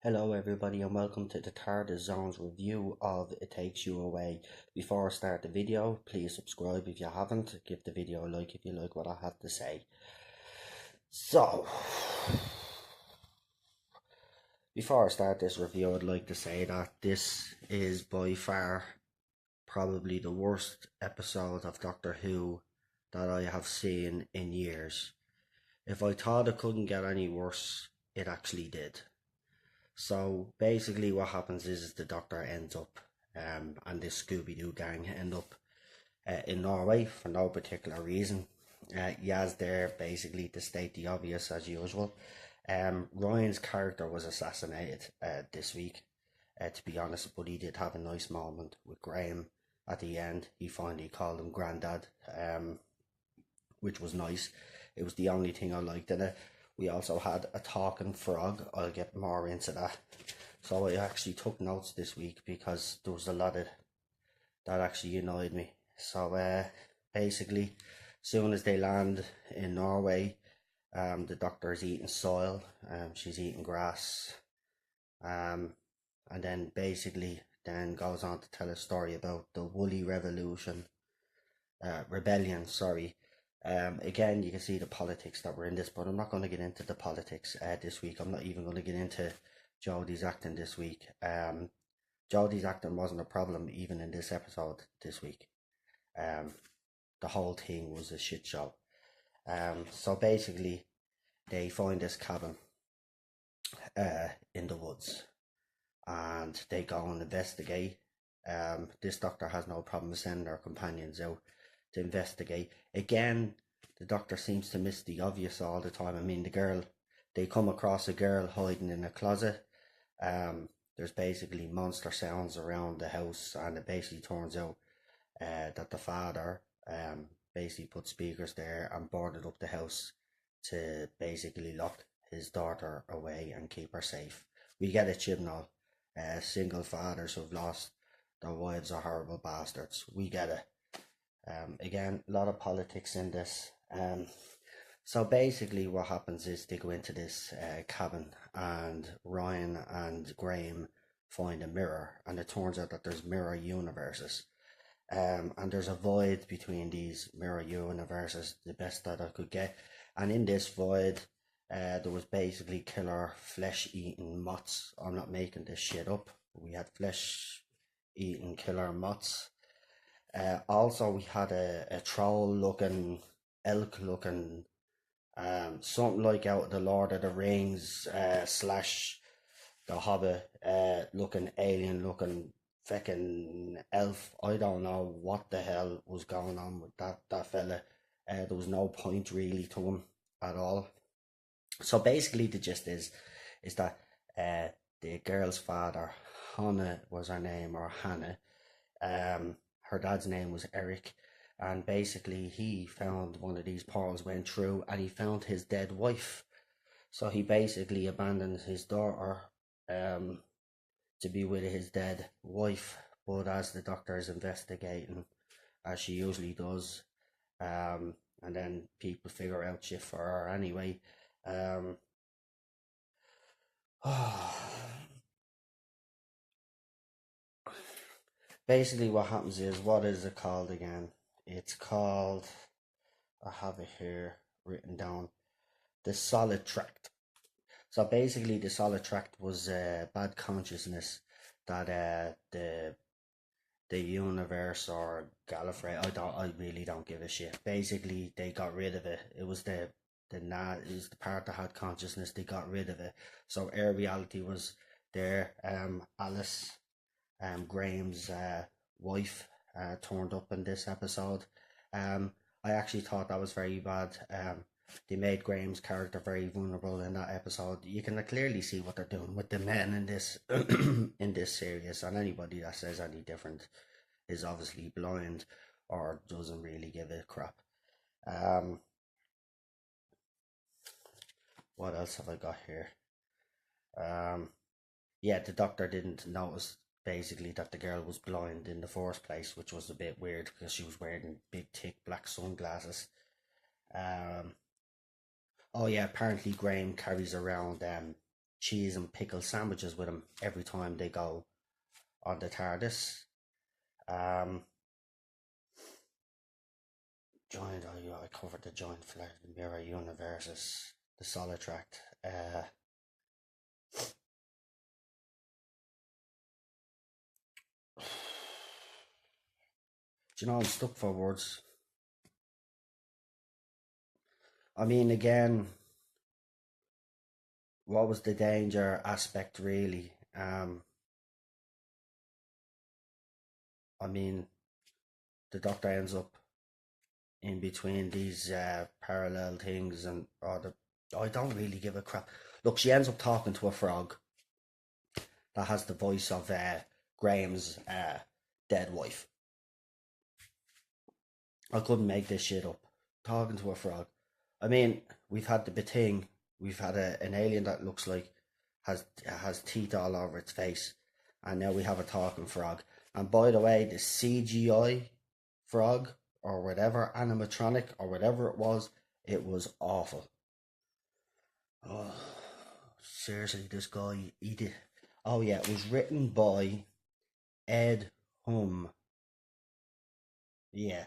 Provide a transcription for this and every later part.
Hello everybody and welcome to the Third Zone's review of It Takes You Away. Before I start the video, please subscribe if you haven't, give the video a like if you like what I have to say. So, before I start this review, I'd like to say that this is by far probably the worst episode of Doctor Who that I have seen in years. If I thought it couldn't get any worse, it actually did. So basically what happens is the Doctor ends up and this Scooby-Doo gang end up in Norway for no particular reason. Yaz there basically to state the obvious as usual. Ryan's character was assassinated this week, to be honest, but he did have a nice moment with Graham at the end. He finally called him Grandad, which was nice. It was the only thing I liked in it. We also had a talking frog. I'll get more into that. So I actually took notes this week because there was a lot of that actually annoyed me. So basically, soon as they land in Norway, the Doctor is eating soil. She's eating grass. And then basically then goes on to tell a story about the Woolly Rebellion, sorry. Again, you can see the politics that were in this, but I'm not going to get into the politics this week. I'm not even going to get into Jodie's acting this week. Jodie's acting wasn't a problem even in this episode this week. The whole thing was a shit show. So basically, they find this cabin in the woods, and they go and investigate. This Doctor has no problem sending her companions out to investigate. Again, the Doctor seems to miss the obvious all the time. I mean, they come across a girl hiding in a closet. There's basically monster sounds around the house, and it basically turns out that the father basically put speakers there and boarded up the house to basically lock his daughter away and keep her safe. We get a Chibnall. Single fathers who've lost their wives are horrible bastards. We get it. Again, a lot of politics in this. So basically what happens is they go into this cabin, and Ryan and Graham find a mirror, and it turns out that there's mirror universes. And there's a void between these mirror universes, the best that I could get. And in this void, there was basically killer flesh-eating moths. I'm not making this shit up. We had flesh-eating killer moths. Also, we had a troll-looking, elk-looking, something like out of the Lord of the Rings slash the Hobbit looking alien looking fucking elf. I don't know what the hell was going on with that fella. There was no point really to him at all. So basically the gist is that the girl's father, Hannah was her name, or Hannah, her dad's name was Eric, and basically he found one of these portals went through and he found his dead wife. So he basically abandoned his daughter to be with his dead wife. But as the Doctor is investigating, as she usually does, and then people figure out shit for her anyway. Basically what happens is, what is it called again? It's called, I have it here written down, the Solid Tract. So basically the Solid Tract was bad consciousness that the universe or Gallifrey, I really don't give a shit. Basically they got rid of it. It was the part that had consciousness. They got rid of it. So Air Reality was there. Alice, Graham's wife, turned up in this episode. I actually thought that was very bad. They made Graham's character very vulnerable in that episode. You can clearly see what they're doing with the men in this in this series, and anybody that says any different is obviously blind or doesn't really give a crap. What else have I got here? Yeah, the Doctor didn't notice basically that the girl was blind in the first place, which was a bit weird because she was wearing big thick black sunglasses. Oh yeah, apparently Graham carries around cheese and pickle sandwiches with him every time they go on the TARDIS. I covered the joint flight mirror universes, the Solitract. Do you know, I'm stuck for words. I mean, again, what was the danger aspect really? I mean, the Doctor ends up in between these parallel things, and I don't really give a crap. Look, she ends up talking to a frog that has the voice of Graham's dead wife. I couldn't make this shit up. Talking to a frog. I mean, we've had the thing. We've had an alien that looks like has teeth all over its face, and now we have a talking frog. And by the way, the CGI frog or whatever, animatronic or whatever it was awful. Oh, seriously, this guy, he did. Oh yeah, it was written by Ed Hum. Yeah,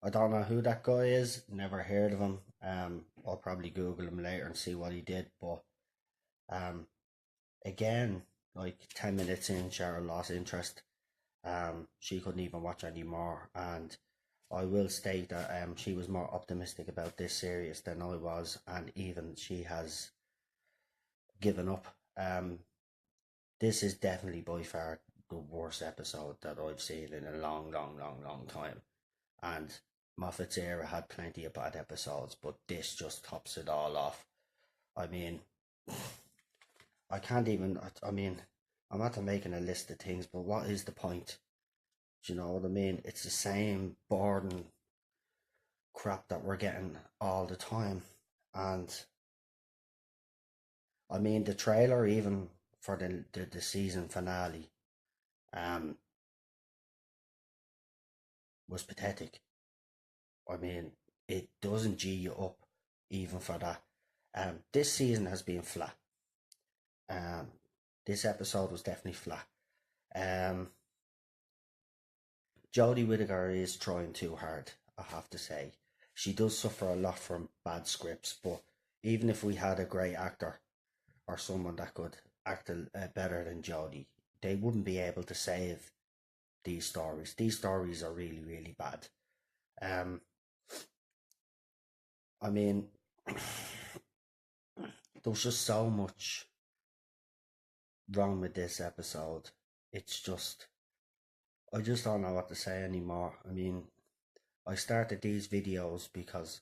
I don't know who that guy is. Never heard of him. I'll probably Google him later and see what he did. But again, like 10 minutes in, Cheryl lost interest. She couldn't even watch anymore, and I will state that she was more optimistic about this series than I was, and even she has given up. This is definitely by far the worst episode that I've seen in a long, long, long, long time. And Moffat's era had plenty of bad episodes, but this just tops it all off. I mean, I can't even. I mean, I'm not making a list of things, but what is the point? Do you know what I mean? It's the same boring crap that we're getting all the time, and I mean the trailer even for the season finale, was pathetic. I mean, it doesn't G you up even for that. This season has been flat. This episode was definitely flat. Jodie Whittaker is trying too hard, I have to say. She does suffer a lot from bad scripts, but even if we had a great actor or someone that could act better than Jodie, they wouldn't be able to save these stories. These stories are really, really bad. I mean, there was just so much wrong with this episode. It's just, I just don't know what to say anymore. I mean, I started these videos because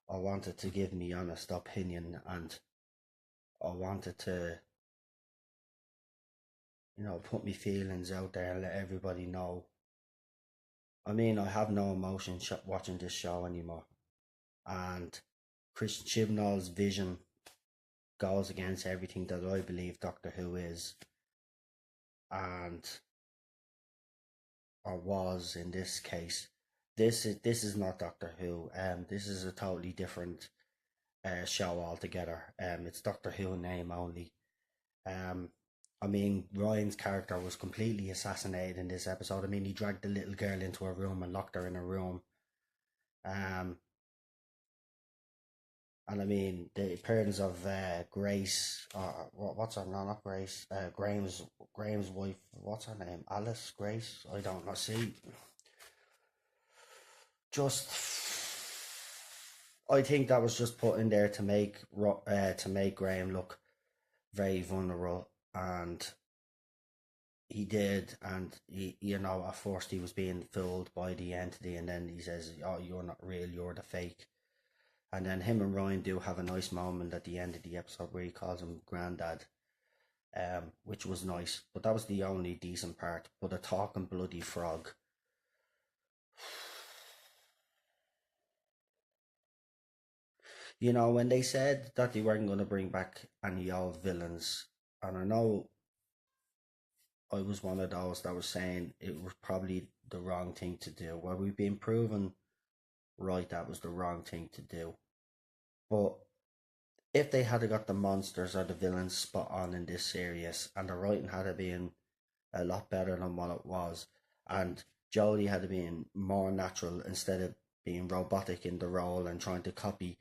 I wanted to give me honest opinion, and I wanted to, put my feelings out there and let everybody know. I mean, I have no emotion watching this show anymore, and Chris Chibnall's vision goes against everything that I believe Doctor Who is, and or was in this case. This is not Doctor Who. This is a totally different show altogether. It's Doctor Who name only. I mean, Ryan's character was completely assassinated in this episode. I mean, he dragged the little girl into a room and locked her in a room. And I mean, the appearance of Grace, what's her name? Not Grace. Graham's wife. What's her name? Alice Grace. I don't know. See, just I think that was just put in there to make Graham look very vulnerable, and he did, and he, at first he was being fooled by the entity, and then he says, "Oh, you're not real. You're the fake." And then him and Ryan do have a nice moment at the end of the episode where he calls him Granddad, which was nice. But that was the only decent part. But a talking bloody frog. When they said that they weren't going to bring back any old villains, and I know I was one of those that was saying it was probably the wrong thing to do. Well, we've been proven right that was the wrong thing to do. But if they had got the monsters or the villains spot on in this series, and the writing had been a lot better than what it was, and Jodie had been more natural instead of being robotic in the role and trying to copy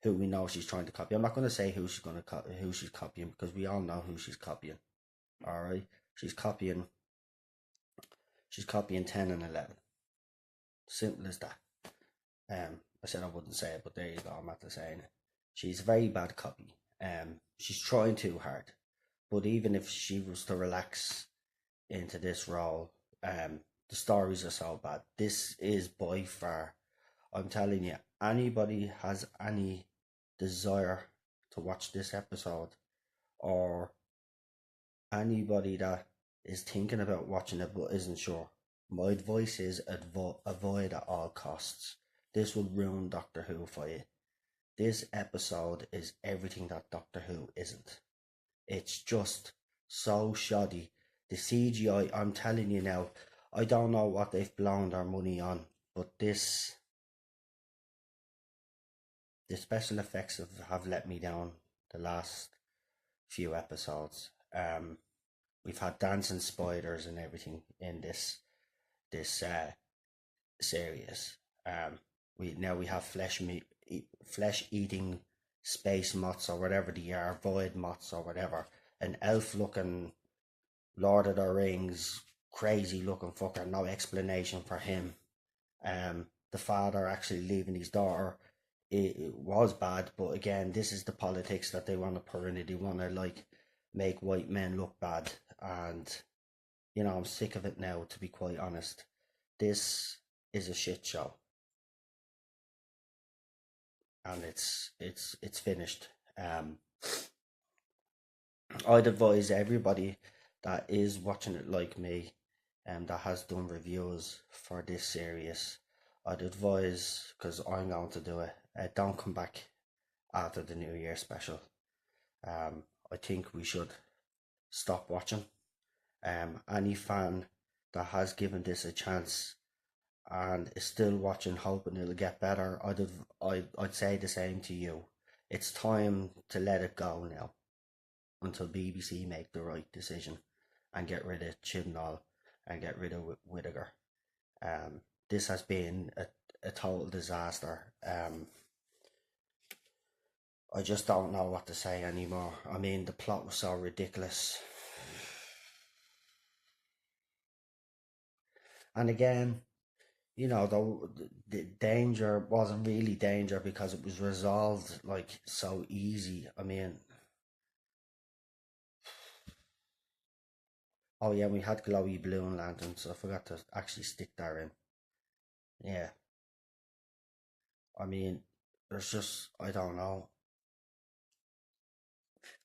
who we know she's trying to copy. I'm not going to say who she's copying, because we all know who she's copying. All right, she's copying 10 and 11. Simple as that. I said I wouldn't say it, but there you go. I'm after saying it. She's a very bad copy. She's trying too hard. But even if she was to relax into this role, the stories are so bad. This is by far, I'm telling you, anybody has any desire to watch this episode, or anybody that is thinking about watching it but isn't sure, my advice is avoid at all costs. This will ruin Doctor Who for you. This episode is everything that Doctor Who isn't. It's just so shoddy. The CGI, I'm telling you now, I don't know what they've blown their money on, but the special effects have let me down the last few episodes. We've had dancing spiders and everything in this series. We have flesh eating space moths, or whatever they are, void moths or whatever. An elf looking Lord of the Rings crazy looking fucker, no explanation for him. The father actually leaving his daughter, it was bad, but again, this is the politics that they want to put in it. They want to like make white men look bad, and I'm sick of it now, to be quite honest. This is a shit show, and it's finished. I'd advise everybody that is watching it like me, and that has done reviews for this series, I'd advise, because I'm going to do it, don't come back after the New Year special. I think we should stop watching. Any fan that has given this a chance and is still watching, hoping it'll get better, I'd say the same to you. It's time to let it go now, until BBC make the right decision and get rid of Chibnall and get rid of Whittaker. This has been a total disaster. I just don't know what to say anymore. I mean, the plot was so ridiculous. And again, the danger wasn't really danger, because it was resolved like so easy. I mean, oh yeah, we had glowy balloon lanterns, so I forgot to actually stick that in. Yeah, I mean, there's just, I don't know.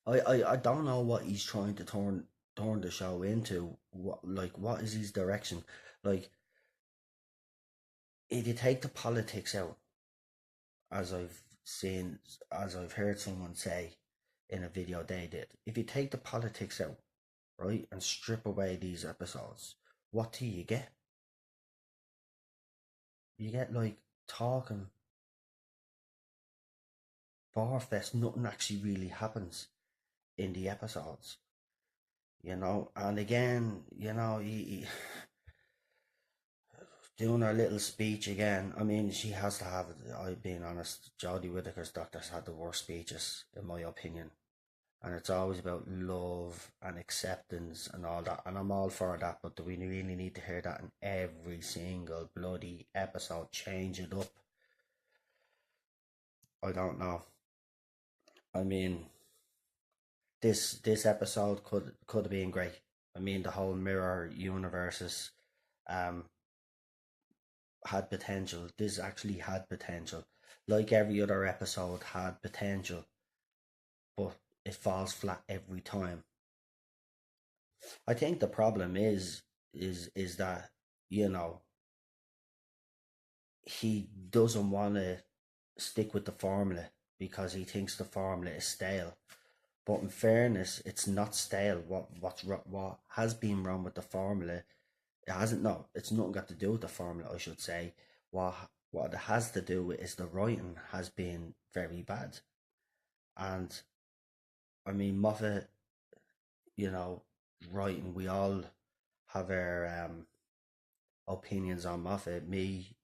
I don't know what he's trying to turn the show into. What is his direction? Like, if you take the politics out, as I've heard someone say in a video they did, if you take the politics out, right, and strip away these episodes, what do you get? You get like talking barfest. Nothing actually really happens in the episodes, and again, he doing her little speech again. I mean, she has to have it. I'm being honest, Jodie Whittaker's doctors had the worst speeches, in my opinion. And it's always about love and acceptance and all that. And I'm all for that, but do we really need to hear that in every single bloody episode? Change it up. I don't know. I mean, this episode could have been great. I mean, the whole mirror universes had potential. This actually had potential. Like every other episode had potential, but it falls flat every time. I think the problem is that, you know, he doesn't want to stick with the formula because he thinks the formula is stale. But in fairness, it's not stale. What has been wrong with the formula? It hasn't. No, it's nothing got to do with the formula, I should say. What it has to do with is the writing has been very bad, And I mean, Moffat, you know, writing, we all have our opinions on Moffat. Me,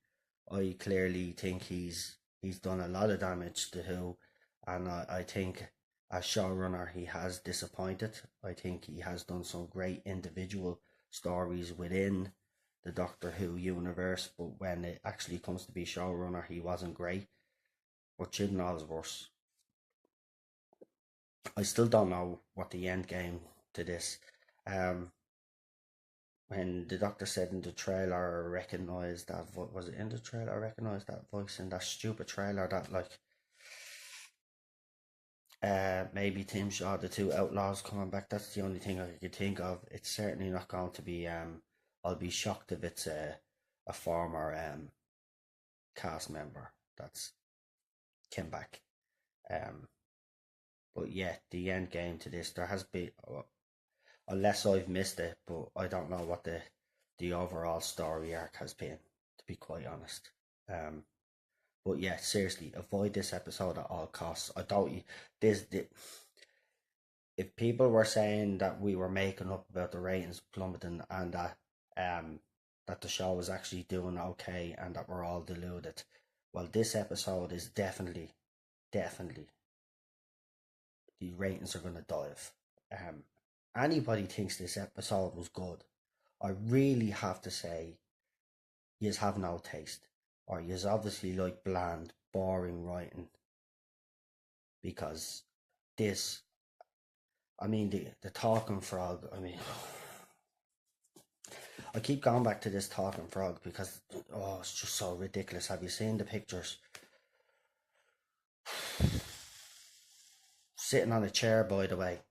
I clearly think he's done a lot of damage to Who, and I think as showrunner he has disappointed. I think he has done some great individual stories within the Doctor Who universe, but when it actually comes to be showrunner, he wasn't great. But Chibnall's worse. I still don't know what the end game to this. Um, when the doctor said in the trailer, I recognised that was it in the trailer? I recognised that voice in that stupid trailer that like maybe Tim Shaw, the two outlaws coming back. That's the only thing I could think of. It's certainly not going to be. I'll be shocked if it's a former cast member that's came back. Um, but yeah, the end game to this, there has been, unless I've missed it, but I don't know what the overall story arc has been, to be quite honest. But yeah, seriously, avoid this episode at all costs. I don't. This, if people were saying that we were making up about the ratings plummeting and that the show was actually doing okay and that we're all deluded, well, this episode is definitely the ratings are gonna dive. Anybody thinks this episode was good, I really have to say, yous have no taste, or yous obviously like bland, boring writing. Because this, I mean, the talking frog. I mean, I keep going back to this talking frog because it's just so ridiculous. Have you seen the pictures? Sitting on a chair, by the way,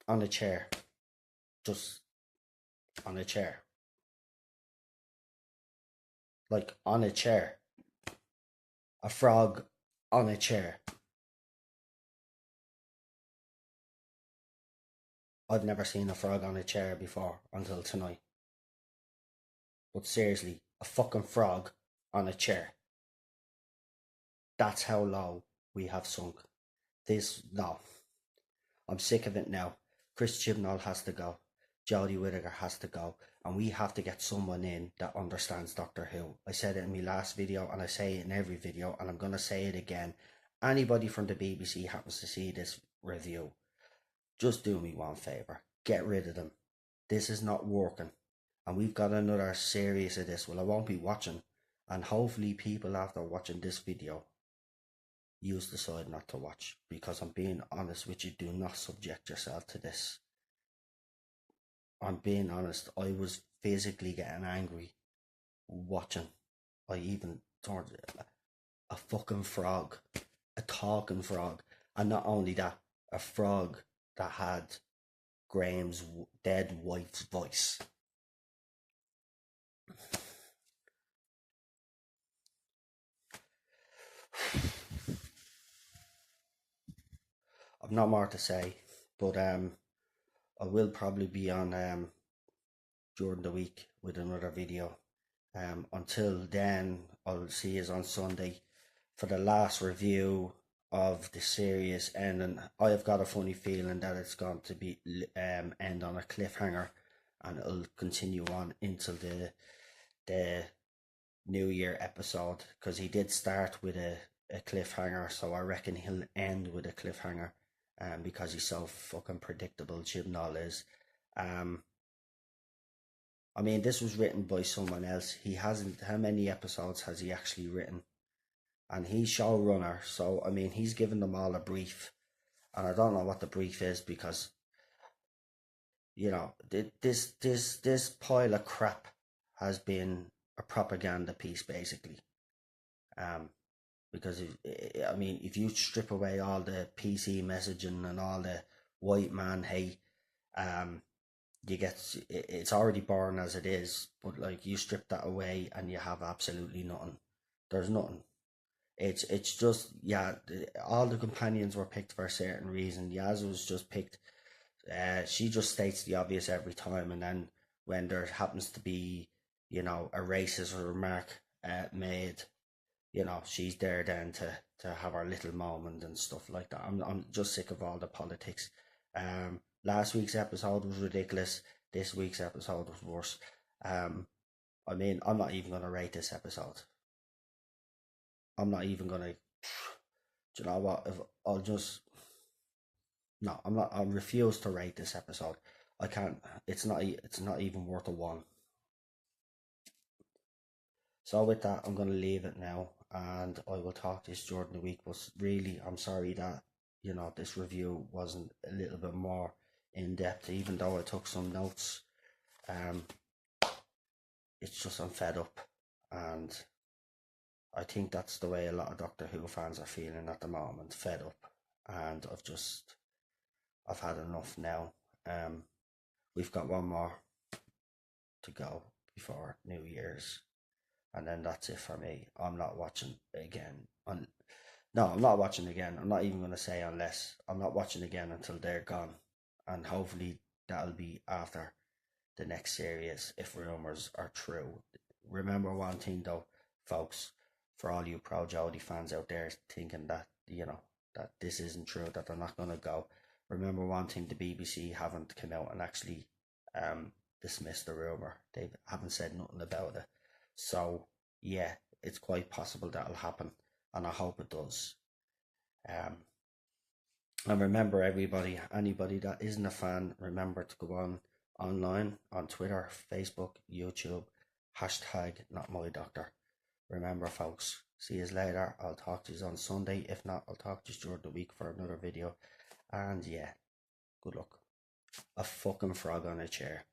on a chair, just on a chair, like on a chair, a frog on a chair. I've never seen a frog on a chair before until tonight. But seriously, a fucking frog on a chair. That's how low we have sunk. No. I'm sick of it now. Chris Chibnall has to go. Jodie Whittaker has to go. And we have to get someone in that understands Doctor Who. I said it in my last video and I say it in every video and I'm going to say it again. Anybody from the BBC happens to see this review, just do me one favour. Get rid of them. This is not working. And we've got another series of this. Well, I won't be watching. And hopefully people after watching this video use decide not to watch, because I'm being honest with you, do not subject yourself to this. I'm being honest, I was physically getting angry watching. I even turned a fucking frog, a talking frog, and not only that, a frog that had Graham's dead wife's voice. I've not more to say, but I will probably be on during the week with another video. Until then, I'll see you on Sunday for the last review of the series, and I have got a funny feeling that it's going to be end on a cliffhanger, and it'll continue on until the New Year episode, because he did start with a cliffhanger, so I reckon he'll end with a cliffhanger, because he's so fucking predictable. Chibnall is. I mean, this was written by someone else. He hasn't. How many episodes has he actually written? And he's showrunner, so I mean, he's given them all a brief, and I don't know what the brief is, because this pile of crap has been a propaganda piece, basically. Because I mean, if you strip away all the PC messaging and all the white man hate, you get, it's already boring as it is, but like, you strip that away and you have absolutely nothing. There's nothing. It's just, yeah, all the companions were picked for a certain reason. Yaz was just picked. She just states the obvious every time, and then when there happens to be, a racist remark made, she's there then to have her little moment and stuff like that. I'm just sick of all the politics. Last week's episode was ridiculous. This week's episode was worse. I mean, I'm not even gonna rate this episode. I'm not even gonna. Do you know what? If I'll just no, I'm not. I refuse to rate this episode. I can't. It's not. It's not even worth a one. So with that, I'm gonna leave it now, and I will talk to you during the week. But really, I'm sorry that this review wasn't a little bit more in depth, even though I took some notes. Um, it's just I'm fed up, and I think that's the way a lot of Doctor Who fans are feeling at the moment. Fed up, and I've had enough now. We've got one more to go before New Year's, and then that's it for me. I'm not watching again. No, I'm not watching again. I'm not even going to say unless. I'm not watching again until they're gone, and hopefully that'll be after the next series if rumours are true. Remember one thing though, folks, for all you pro Jodie fans out there thinking that that this isn't true, that they're not going to go. Remember one thing: the BBC haven't come out and actually dismissed the rumour. They haven't said nothing about it. So yeah, it's quite possible that'll happen, and I hope it does. And remember, anybody that isn't a fan, remember to go online on Twitter, Facebook, YouTube, hashtag not my doctor. Remember, folks, see you later. I'll talk to you on Sunday. If not, I'll talk to you during the week for another video. And yeah, good luck. A fucking frog on a chair.